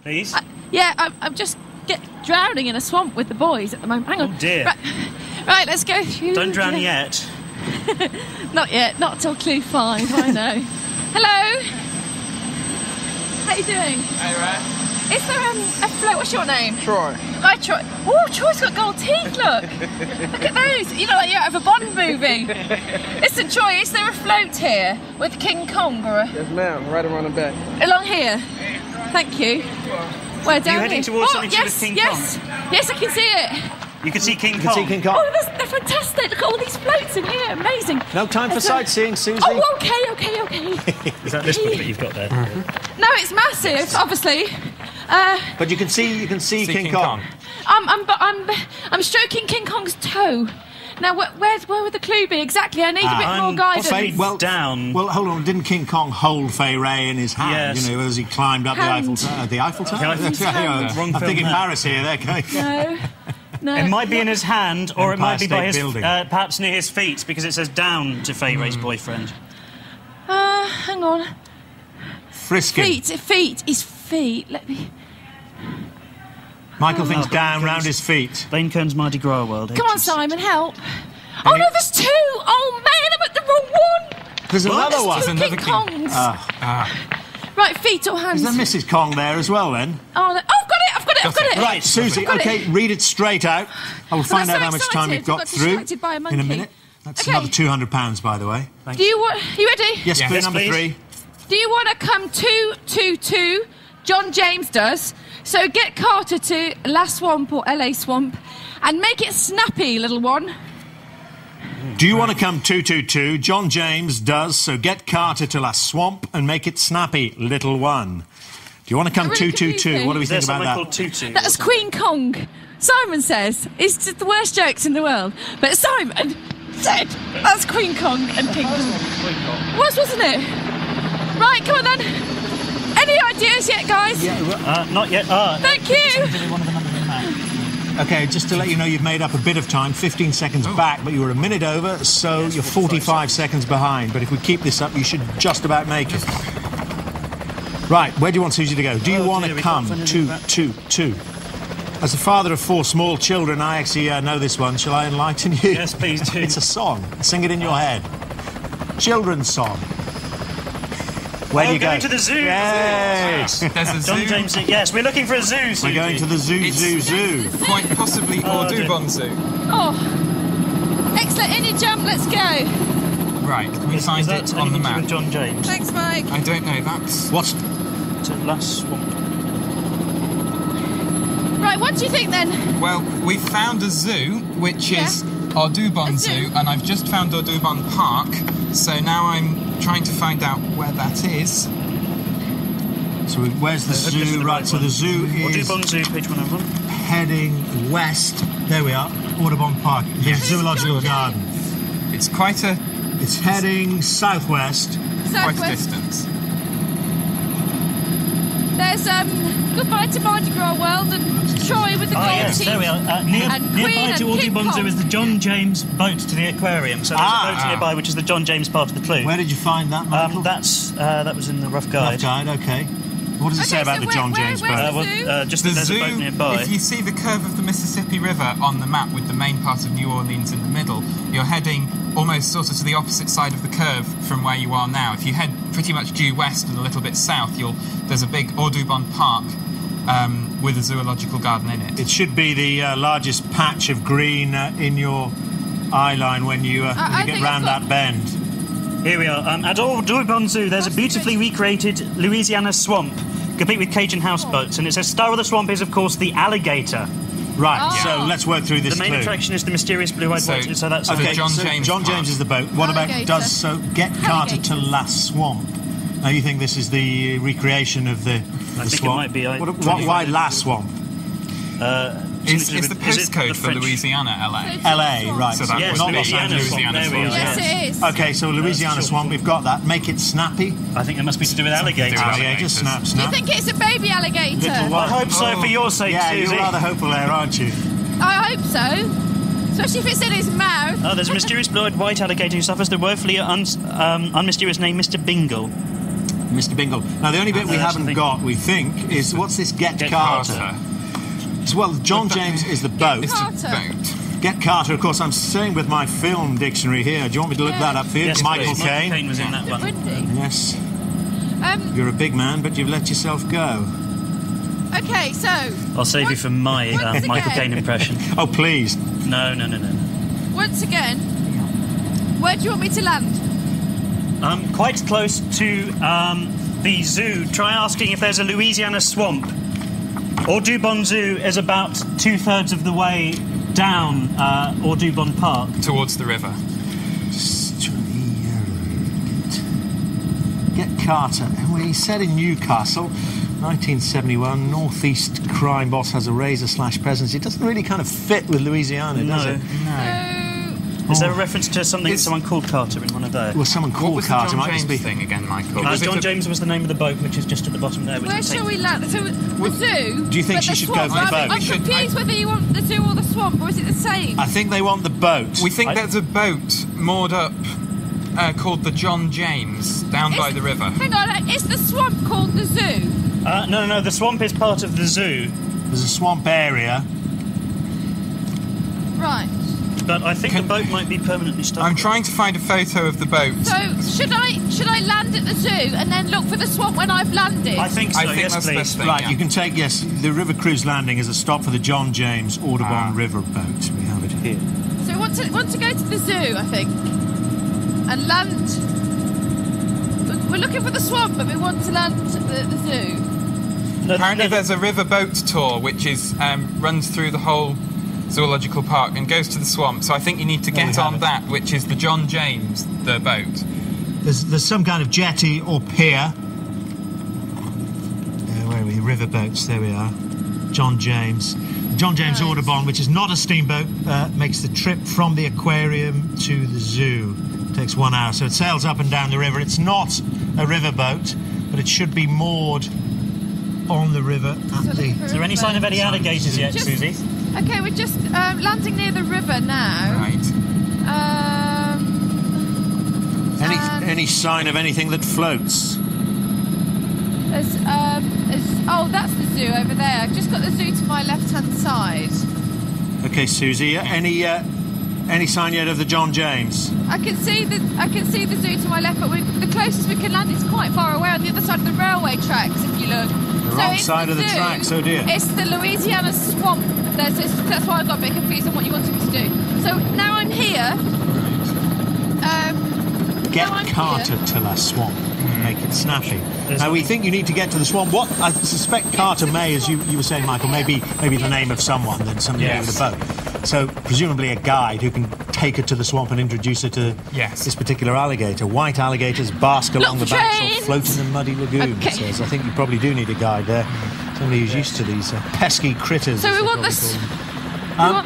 Please? I'm just drowning in a swamp with the boys at the moment. Hang on. Oh, dear. Right, let's go through. Don't drown yet. Not yet, not till clue 5, I know. Hello? How you doing? Hey, right. Is there a float? What's your name? Troy. Hi, Troy. Oh, Troy's got gold teeth, look. Look at those. You know, like you're out of a Bond movie. Listen, Troy, is there a float here with King Kong or a... Yes, ma'am. Right around the back. Along here? Thank you. Where, down Are you heading here? towards something to do with King Kong? Yes, I can see it. You can see King You Kong. can see King Kong. Oh, they're fantastic. Look at all these floats in here. Amazing. No time for sightseeing, Susie. Oh, okay. Is that this book that you've got there? No, it's massive, obviously. But you can see King Kong. I'm stroking King Kong's toe. Now, where would the clue be exactly? I need a bit more guidance. Possibly down. Well, hold on. Didn't King Kong hold Fay Ray in his hand? Yes. You know, as he climbed up the Eiffel Tower. The Eiffel Tower. Wrong I'm thinking film Paris here. They're going. No. It might be in his hand, or it might be by Empire his, State Building. perhaps near his feet, because it says down to Fay Ray's boyfriend. Hang on. Frisking. Feet. His feet. Let me... Michael thinks down round his feet. Bain Kern's Mardi Gras World. Come on, Simon, help. Oh, no, there's 2. Oh, man, I'm at the wrong one. There's another one. There's 2 King Kongs. Right, feet or hands? Is there Mrs. Kong there as well, then? Oh, I've got it. Right, Susie, OK, read it straight out. I will find out how much time you've got through in a minute. That's another £200, by the way. Do you want... You ready? Yes, clue number 3. Do you want to come 2-2-2? John James does. So get Carter to La Swamp or LA Swamp and make it snappy, little one. Do you want to come 2-2-2? John James does, so get Carter to La Swamp and make it snappy, little one. Do you want to come 2-2-2? What do we think about that? Called Tutu? That's Queen Kong. Simon says it's just the worst jokes in the world. But Simon said that's Queen Kong and King Kong. Wasn't it? Right, come on then. Any ideas yet, guys? Not yet. Thank you. OK, just to let you know, you've made up a bit of time, 15 seconds back, but you were a minute over, so you're 45 seconds behind. But if we keep this up, you should just about make it. Right, where do you want Susie to go? Do you want to come 2-2-2? As a father of 4 small children, I actually know this one. Shall I enlighten you? Yes, please do. It's a song. Sing it in your head. Children's song. Where do you go? Going to the zoo. Yay! There's a zoo. John James. Yes, we're looking for a zoo. We're going to the zoo. Quite possibly Audubon Zoo. Oh, excellent. In you jump. Let's go. Right, can we find it on the map? With John James. Thanks, Mike. I don't know, that's... What's... To La Swamp. Right, what do you think then? Well, we found a zoo, which is Audubon Zoo, and I've just found Audubon Park, so now I'm trying to find out where that is. So where's the zoo? Right, so the zoo is... Audubon Zoo, page 101. Heading west. There we are. Audubon Park. The Zoological Garden. It's quite a... It's heading southwest. quite a distance. There's goodbye to Mardi Gras World and Troy with the gold yes, teeth. there we are. Nearby to Audubon Zoo is the John James boat to the aquarium. So there's a boat nearby, which is the John James part of the clue. Where did you find that, Michael? That was in the rough guide. Rough guide, OK. What does it say about the John James boat? Just The that there's zoo, a boat nearby. if you see the curve of the Mississippi River on the map with the main part of New Orleans in the middle, you're heading almost sort of to the opposite side of the curve from where you are now. If you head pretty much due west and a little bit south, there's a big Audubon Park with a zoological garden in it. It should be the largest patch of green in your eye line when you get round that bend. Here we are. At Audubon Zoo, there's a beautifully recreated Louisiana swamp, complete with Cajun houseboats, and it says star of the swamp is, of course, the alligator. Right, so let's work through this The main clue. attraction is the mysterious blue-eyed boat. So that's okay. John John James is the boat. What about get Carter to La Swamp? Now you think this is the recreation of the I think swamp? it might be. Why La Swamp? It's the postcode for Louisiana, LA. LA, right. So that Yes, would be Louisiana Swamp. There we are. Yes, it is. Okay, so Louisiana Swamp, we've got that. Make it snappy. I think it must be to do with alligators. Alligator, snap, Do you snap. think it's a baby alligator? Little I hope so, for your sake, Yeah, Susie. you're rather hopeful there, aren't you? I hope so. Especially if it's in his mouth. Oh, there's a mysterious blue-eyed white alligator who suffers the woefully unmysterious name Mr. Bingle. Mr. Bingle. Now, the only bit we haven't got, we think, is what's this Get Carter? Well, John James is the boat. It's the boat. Get Carter, of course, I'm saying with my film dictionary here. Do you want me to look that up for you? Yes, Michael please. Caine. Michael Caine was in that one. Yes. You're a big man, but you've let yourself go. Okay, so... I'll save you from my Michael Caine impression. Oh, please. No. Once again, where do you want me to land? Quite close to the zoo. Try asking if there's a Louisiana swamp. Audubon Zoo is about 2/3 of the way down Audubon Park. Towards the river. Get Carter. Well, he said in Newcastle, 1971, Northeast crime boss has a razor/presence. It doesn't really kind of fit with Louisiana, does it? Is there a reference to something someone called Carter in one of there? Well, someone What called was Carter the John might James just be thing again, Michael? John James was the name of the boat, which is just at the bottom there. Where shall we land? So, the zoo... Do you think but she the should swamp, go for the boat? I'm confused whether you want the zoo or the swamp, or is it the same? I think they want the boat. We think there's a boat moored up called the John James down by the river. Hang on, is the swamp called the zoo? No, the swamp is part of the zoo. There's a swamp area. Right. But I think the boat might be permanently stuck. I'm trying to find a photo of the boat. So, should I land at the zoo and then look for the swamp when I've landed? I think so, I think yes, that's the please. best thing. Right, yeah. you can take, yes, the River Cruise Landing is a stop for the John James Audubon River boat. We have it here. So we want to go to the zoo, I think, and land. We're looking for the swamp, but we want to land at the zoo. Apparently there's a river boat tour which is runs through the whole zoological park and goes to the swamp. So I think you need to get on that, which is the John James, the boat. There's some kind of jetty or pier. Where are we? River boats. There we are. John James. John James Audubon, which is not a steamboat, makes the trip from the aquarium to the zoo. Takes 1 hour, so it sails up and down the river. It's not a river boat, but it should be moored on the river at the... Is there any sign of any alligators yet, Susie? Okay, we're just landing near the river now. Right. Any sign of anything that floats? Oh, that's the zoo over there. I've just got the zoo to my left-hand side. Okay, Susie, any sign yet of the John James? I can see the zoo to my left, but the closest we can land is quite far away on the other side of the railway tracks. If you look, The wrong side of the tracks, oh dear. It's the Louisiana swamp. That's why I got a bit confused on what you wanted me to do. So now I'm here. Get Carter to La Swamp. Make it snappy. Now, we think you need to get to the swamp. What I suspect Carter may, as you were saying, Michael, maybe the name of someone than somebody with a boat. So presumably a guide who can take her to the swamp and introduce her to this particular alligator. White alligators bask along the banks or float in the muddy lagoon. It says. I think you probably do need a guide there. Somebody who's used to these pesky critters. So we want this.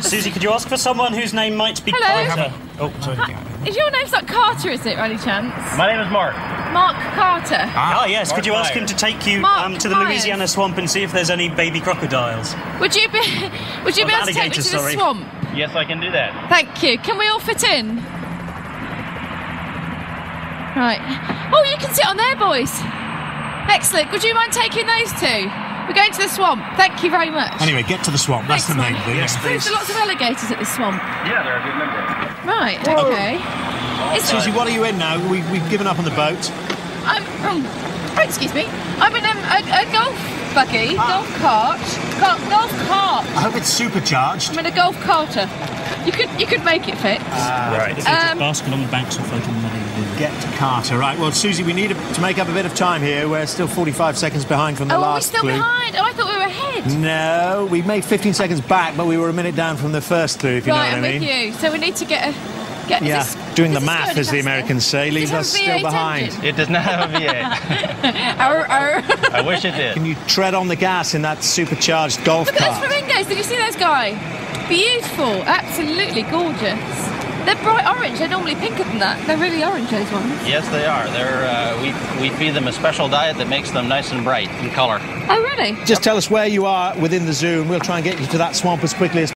Susie, could you ask for someone whose name might be Carter? Oh, sorry. Is your name's not Carter, is it, by any chance? My name is Mark. Mark Carter. Yes. Could you ask him to take you to the Louisiana swamp and see if there's any baby crocodiles? Would you be able to take me to the swamp? Yes, I can do that. Thank you. Can we all fit in? Right. Oh, you can sit on there, boys. Excellent. Would you mind taking those two? We're going to the swamp. Thank you very much. Anyway, get to the swamp. That's the main thing. Yes, please. There's lots of alligators at the swamp. Yeah, they're a good number. Right. Okay. Susie, what are you in now? We've given up on the boat. Excuse me. I'm in a golf buggy, golf cart. Golf cart. I hope it's supercharged. I'm in a golf carter. You could make it fit. Right. If you just bask along the banks or float in the muddy lagoon. Get to Carter. Right, well, Susie, we need to make up a bit of time here. We're still 45 seconds behind from the Are we last still clue. behind? Oh, I thought we were ahead. No, we made 15 seconds back, but we were a minute down from the first clue, if you know what I I'm mean. with you. So we need to get doing the math, as the Americans say, leaves us still behind. It does not have a V8. I wish it did. Can you tread on the gas in that supercharged golf Look at those cart? flamingos. Did you see those, Guy? Beautiful. Absolutely gorgeous. They're bright orange. They're normally pinker than that. They're really orange, those ones. Yes, they are. They're we feed them a special diet that makes them nice and bright in colour. Oh, really? Just tell us where you are within the zoo, and we'll try and get you to that swamp as quickly as